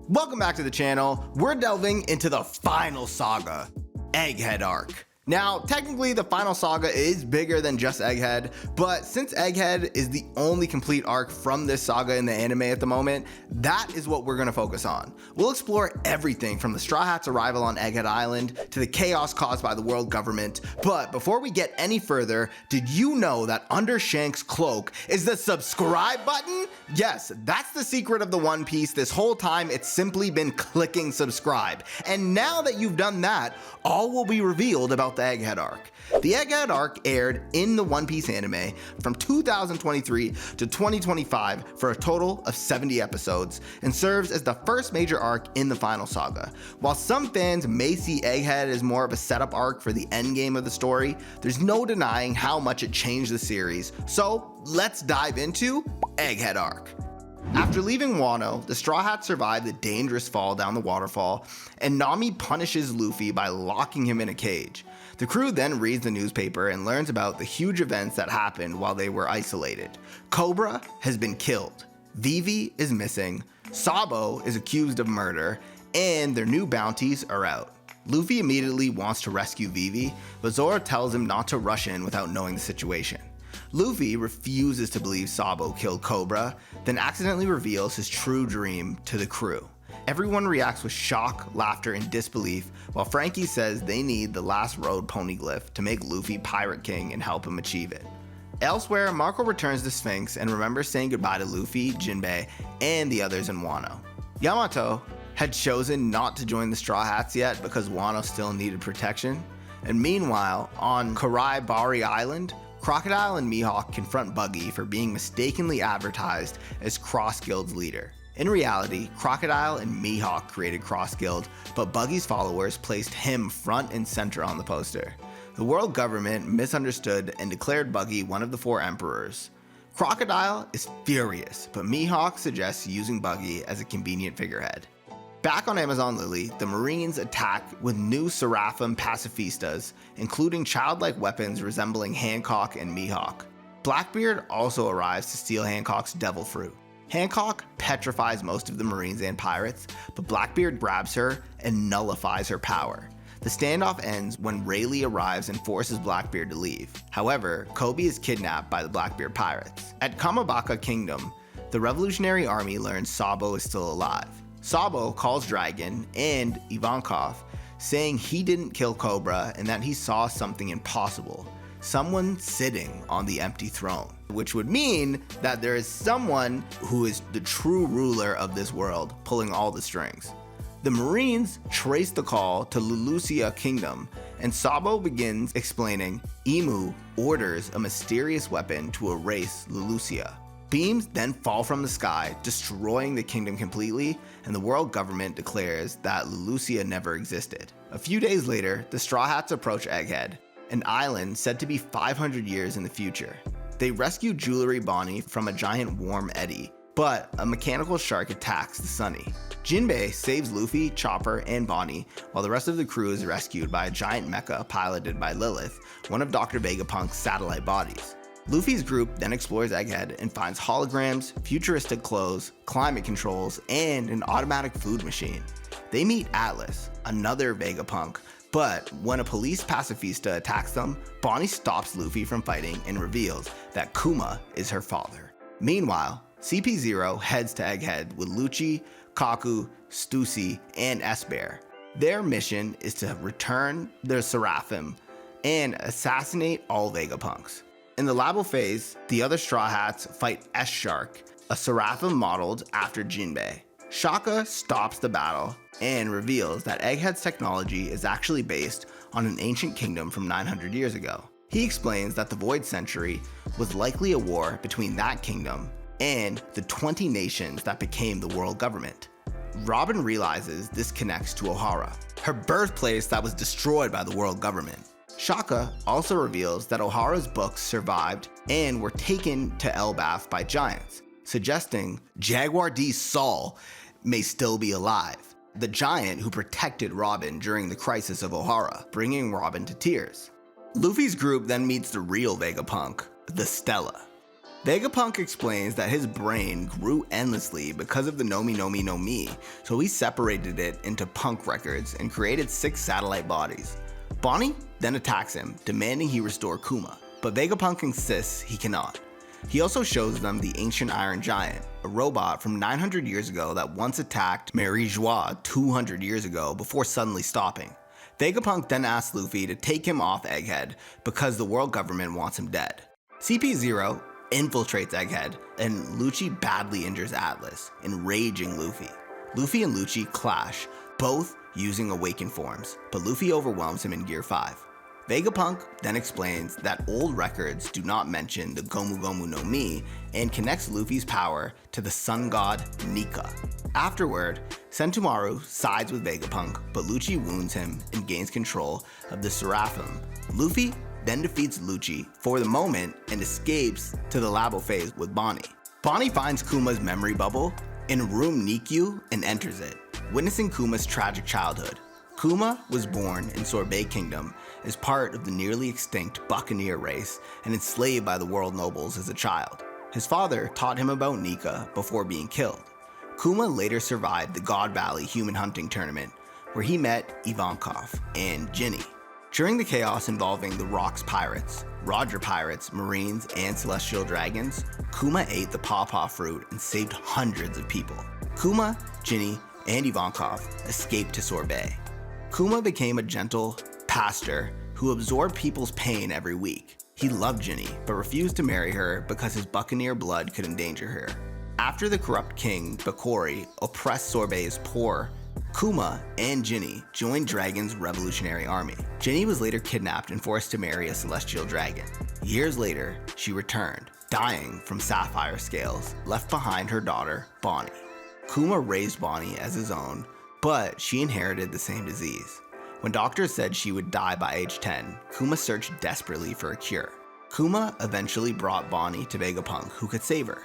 Welcome back to the channel. We're delving into the final saga, Egghead Arc. Now, technically the final saga is bigger than just Egghead, but since Egghead is the only complete arc from this saga in the anime at the moment, that is what we're gonna focus on. We'll explore everything from the Straw Hats' arrival on Egghead Island to the chaos caused by the world government. But before we get any further, did you know that under Shank's cloak is the subscribe button? Yes, that's the secret of the One Piece. This whole time it's simply been clicking subscribe. And now that you've done that, all will be revealed about the Egghead Arc. The Egghead Arc aired in the One Piece anime from 2023 to 2025 for a total of 70 episodes and serves as the first major arc in the final saga. While some fans may see Egghead as more of a setup arc for the endgame of the story, there's no denying how much it changed the series. So let's dive into Egghead Arc. After leaving Wano, the Straw Hats survive the dangerous fall down the waterfall, and Nami punishes Luffy by locking him in a cage. The crew then reads the newspaper and learns about the huge events that happened while they were isolated. Cobra has been killed, Vivi is missing, Sabo is accused of murder, and their new bounties are out. Luffy immediately wants to rescue Vivi, but Zoro tells him not to rush in without knowing the situation. Luffy refuses to believe Sabo killed Cobra, then accidentally reveals his true dream to the crew. Everyone reacts with shock, laughter, and disbelief, while Frankie says they need the last road poneglyph to make Luffy Pirate King and help him achieve it. Elsewhere, Marco returns to Sphinx and remembers saying goodbye to Luffy, Jinbei, and the others in Wano. Yamato had chosen not to join the Straw Hats yet because Wano still needed protection. And meanwhile, on Karaibari Island, Crocodile and Mihawk confront Buggy for being mistakenly advertised as Cross Guild's leader. In reality, Crocodile and Mihawk created Cross Guild, but Buggy's followers placed him front and center on the poster. The world government misunderstood and declared Buggy one of the 4 emperors. Crocodile is furious, but Mihawk suggests using Buggy as a convenient figurehead. Back on Amazon Lily, the Marines attack with new Seraphim pacifistas, including childlike weapons resembling Hancock and Mihawk. Blackbeard also arrives to steal Hancock's devil fruit. Hancock petrifies most of the Marines and pirates, but Blackbeard grabs her and nullifies her power. The standoff ends when Rayleigh arrives and forces Blackbeard to leave. However, Kobe is kidnapped by the Blackbeard pirates. At Kamabaka Kingdom, the Revolutionary Army learns Sabo is still alive. Sabo calls Dragon and Ivankov, saying he didn't kill Cobra and that he saw something impossible, someone sitting on the empty throne, which would mean that there is someone who is the true ruler of this world pulling all the strings. The Marines trace the call to Lulusia Kingdom, and Sabo begins explaining Imu orders a mysterious weapon to erase Lulusia. Beams then fall from the sky, destroying the kingdom completely, and the world government declares that Lulusia never existed. A few days later, the Straw Hats approach Egghead, an island said to be 500 years in the future. They rescue Jewelry Bonnie from a giant warm eddy, but a mechanical shark attacks the Sunny. Jinbei saves Luffy, Chopper, and Bonnie, while the rest of the crew is rescued by a giant mecha piloted by Lilith, one of Dr. Vegapunk's satellite bodies. Luffy's group then explores Egghead and finds holograms, futuristic clothes, climate controls, and an automatic food machine. They meet Atlas, another Vegapunk, but when a police pacifista attacks them, Bonnie stops Luffy from fighting and reveals that Kuma is her father. Meanwhile, CP0 heads to Egghead with Lucci, Kaku, Stussy, and S-Bear. Their mission is to return their Seraphim and assassinate all Vegapunks. In the Labo phase, the other Straw Hats fight S-Shark, a Seraphim modeled after Jinbei. Shaka stops the battle and reveals that Egghead's technology is actually based on an ancient kingdom from 900 years ago. He explains that the Void Century was likely a war between that kingdom and the 20 nations that became the world government. Robin realizes this connects to Ohara, her birthplace that was destroyed by the world government. Shaka also reveals that O'Hara's books survived and were taken to Elbaf by giants, suggesting Jaguar D. Saul may still be alive, the giant who protected Robin during the crisis of Ohara, bringing Robin to tears. Luffy's group then meets the real Vegapunk, the Stella. Vegapunk explains that his brain grew endlessly because of the Nomi Nomi no Mi, so he separated it into punk records and created 6 satellite bodies. Bonnie then attacks him, demanding he restore Kuma, but Vegapunk insists he cannot. He also shows them the ancient Iron Giant, a robot from 900 years ago that once attacked Mary Joie 200 years ago before suddenly stopping. Vegapunk then asks Luffy to take him off Egghead because the world government wants him dead. CP0 infiltrates Egghead, and Lucci badly injures Atlas, enraging Luffy. Luffy and Lucci clash, both using awakened forms, but Luffy overwhelms him in Gear 5. Vegapunk then explains that old records do not mention the Gomu Gomu no Mi and connects Luffy's power to the sun god Nika. Afterward, Sentomaru sides with Vegapunk, but Lucci wounds him and gains control of the Seraphim. Luffy then defeats Lucci for the moment and escapes to the Labo phase with Bonnie. Bonnie finds Kuma's memory bubble in room Nikyu and enters it, witnessing Kuma's tragic childhood. Kuma was born in Sorbet Kingdom as part of the nearly extinct Buccaneer race and enslaved by the world nobles as a child. His father taught him about Nika before being killed. Kuma later survived the God Valley human hunting tournament, where he met Ivankov and Ginny. During the chaos involving the Rocks Pirates, Roger Pirates, Marines, and Celestial Dragons, Kuma ate the pawpaw fruit and saved hundreds of people. Kuma, Ginny, and Ivankov escaped to Sorbet. Kuma became a gentle pastor who absorbed people's pain every week. He loved Ginny, but refused to marry her because his Buccaneer blood could endanger her. After the corrupt king, Bakori, oppressed Sorbet's poor, Kuma and Ginny joined Dragon's revolutionary army. Ginny was later kidnapped and forced to marry a celestial dragon. Years later, she returned, dying from sapphire scales, left behind her daughter, Bonnie. Kuma raised Bonnie as his own, but she inherited the same disease. When doctors said she would die by age 10, Kuma searched desperately for a cure. Kuma eventually brought Bonnie to Vegapunk, who could save her.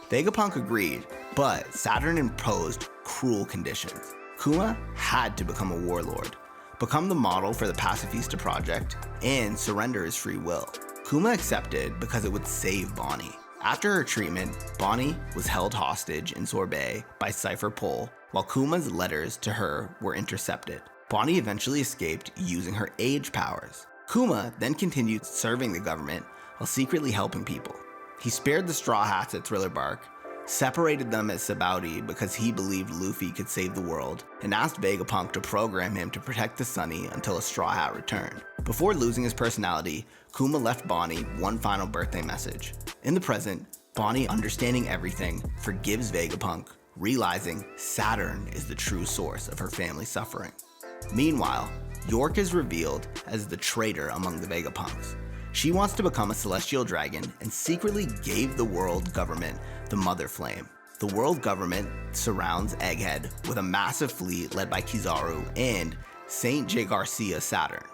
Vegapunk agreed, but Saturn imposed cruel conditions. Kuma had to become a warlord, become the model for the Pacifista project, and surrender his free will. Kuma accepted because it would save Bonnie. After her treatment, Bonnie was held hostage in Sorbet by Cypher Pole, while Kuma's letters to her were intercepted. Bonnie eventually escaped using her age powers. Kuma then continued serving the government while secretly helping people. He spared the Straw Hats at Thriller Bark, separated them at Sabaody because he believed Luffy could save the world, and asked Vegapunk to program him to protect the Sunny until a Straw Hat returned. Before losing his personality, Kuma left Bonnie one final birthday message. In the present, Bonnie, understanding everything, forgives Vegapunk, realizing Saturn is the true source of her family's suffering. Meanwhile, York is revealed as the traitor among the Vegapunks. She wants to become a celestial dragon and secretly gave the world government the Mother Flame. The world government surrounds Egghead with a massive fleet led by Kizaru and Saint J. Garcia Saturn.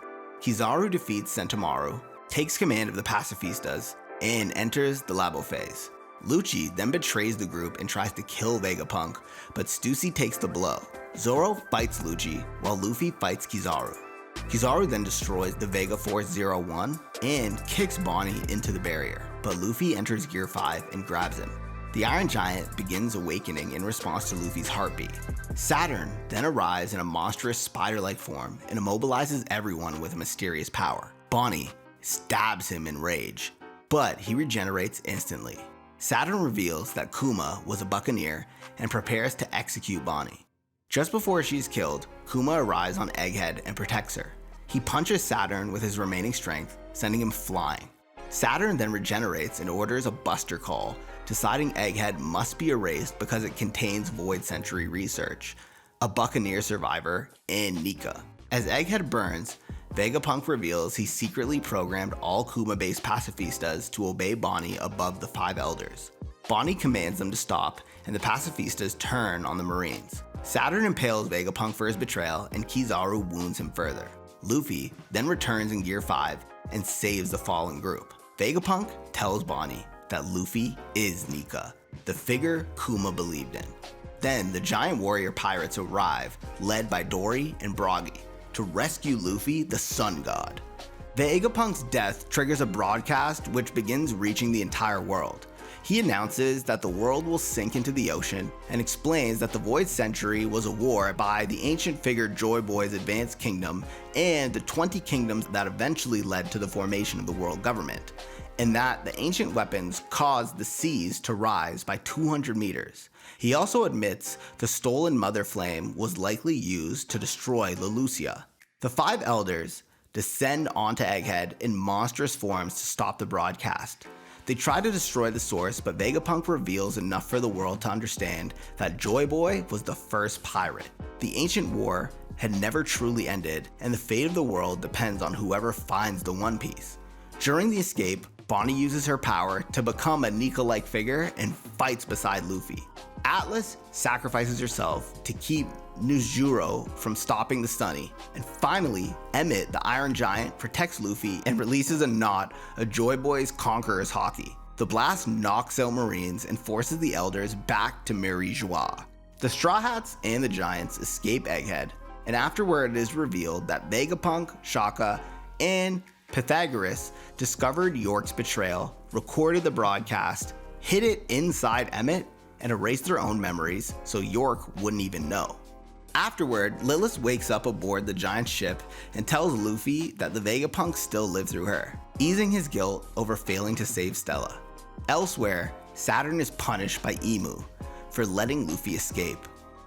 Kizaru defeats Sentomaru, takes command of the Pacifistas, and enters the Labo phase. Lucci then betrays the group and tries to kill Vegapunk, but Stussy takes the blow. Zoro fights Lucci, while Luffy fights Kizaru. Kizaru then destroys the Vega Force 01 and kicks Bonnie into the barrier, but Luffy enters Gear 5 and grabs him. The Iron Giant begins awakening in response to Luffy's heartbeat. Saturn then arrives in a monstrous spider-like form and immobilizes everyone with a mysterious power. Bonnie stabs him in rage, but he regenerates instantly. Saturn reveals that Kuma was a Buccaneer and prepares to execute Bonnie. Just before she's killed, Kuma arrives on Egghead and protects her. He punches Saturn with his remaining strength, sending him flying. Saturn then regenerates and orders a Buster Call, deciding Egghead must be erased because it contains Void Century research, a Buccaneer survivor, and Nika. As Egghead burns, Vegapunk reveals he secretly programmed all Kuma-based pacifistas to obey Bonnie above the 5 elders. Bonnie commands them to stop, and the pacifistas turn on the Marines. Saturn impales Vegapunk for his betrayal, and Kizaru wounds him further. Luffy then returns in Gear 5 and saves the fallen group. Vegapunk tells Bonnie that Luffy is Nika, the figure Kuma believed in. Then the giant warrior pirates arrive, led by Dory and Broggy, to rescue Luffy, the Sun God. Vegapunk's death triggers a broadcast which begins reaching the entire world. He announces that the world will sink into the ocean and explains that the Void Century was a war by the ancient figure Joy Boy's advanced kingdom and the 20 kingdoms that eventually led to the formation of the world government, and that the ancient weapons caused the seas to rise by 200 meters. He also admits the stolen Mother Flame was likely used to destroy Lulusia. The 5 elders descend onto Egghead in monstrous forms to stop the broadcast. They try to destroy the source, but Vegapunk reveals enough for the world to understand that Joy Boy was the first pirate. The ancient war had never truly ended, and the fate of the world depends on whoever finds the One Piece. During the escape, Bonnie uses her power to become a Nika-like figure and fights beside Luffy. Atlas sacrifices herself to keep Nuzjuro from stopping the Sunny, and finally, Emmett, the Iron Giant, protects Luffy and releases a knot of Joy Boy's Conqueror's Haki. The blast knocks out Marines and forces the Elders back to Mary Joie. The Straw Hats and the Giants escape Egghead, and afterward it is revealed that Vegapunk, Shaka, and Pythagoras discovered York's betrayal, recorded the broadcast, hid it inside Emmett, and erased their own memories so York wouldn't even know. Afterward, Lilith wakes up aboard the giant ship and tells Luffy that the Vegapunks still live through her, easing his guilt over failing to save Stella. Elsewhere, Saturn is punished by Emu for letting Luffy escape,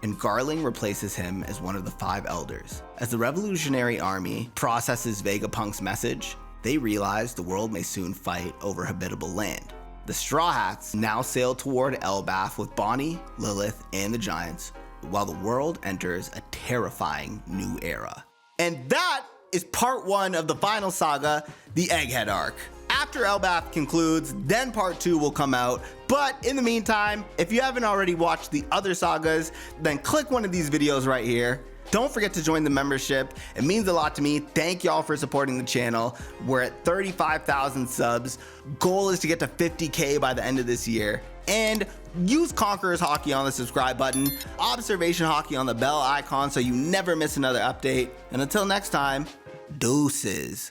and Garling replaces him as one of the 5 elders. As the Revolutionary Army processes Vegapunk's message, they realize the world may soon fight over habitable land. The Straw Hats now sail toward Elbaf with Bonnie, Lilith, and the Giants, while the world enters a terrifying new era. And that is part 1 of the final saga, the Egghead Arc. After Elbaf concludes, then part 2 will come out, but in the meantime, if you haven't already watched the other sagas, then click one of these videos right here. Don't forget to join the membership. It means a lot to me. Thank y'all for supporting the channel. We're at 35,000 subs. Goal is to get to 50K by the end of this year. And use Conqueror's Haki on the subscribe button, Observation Haki on the bell icon so you never miss another update. And until next time, deuces.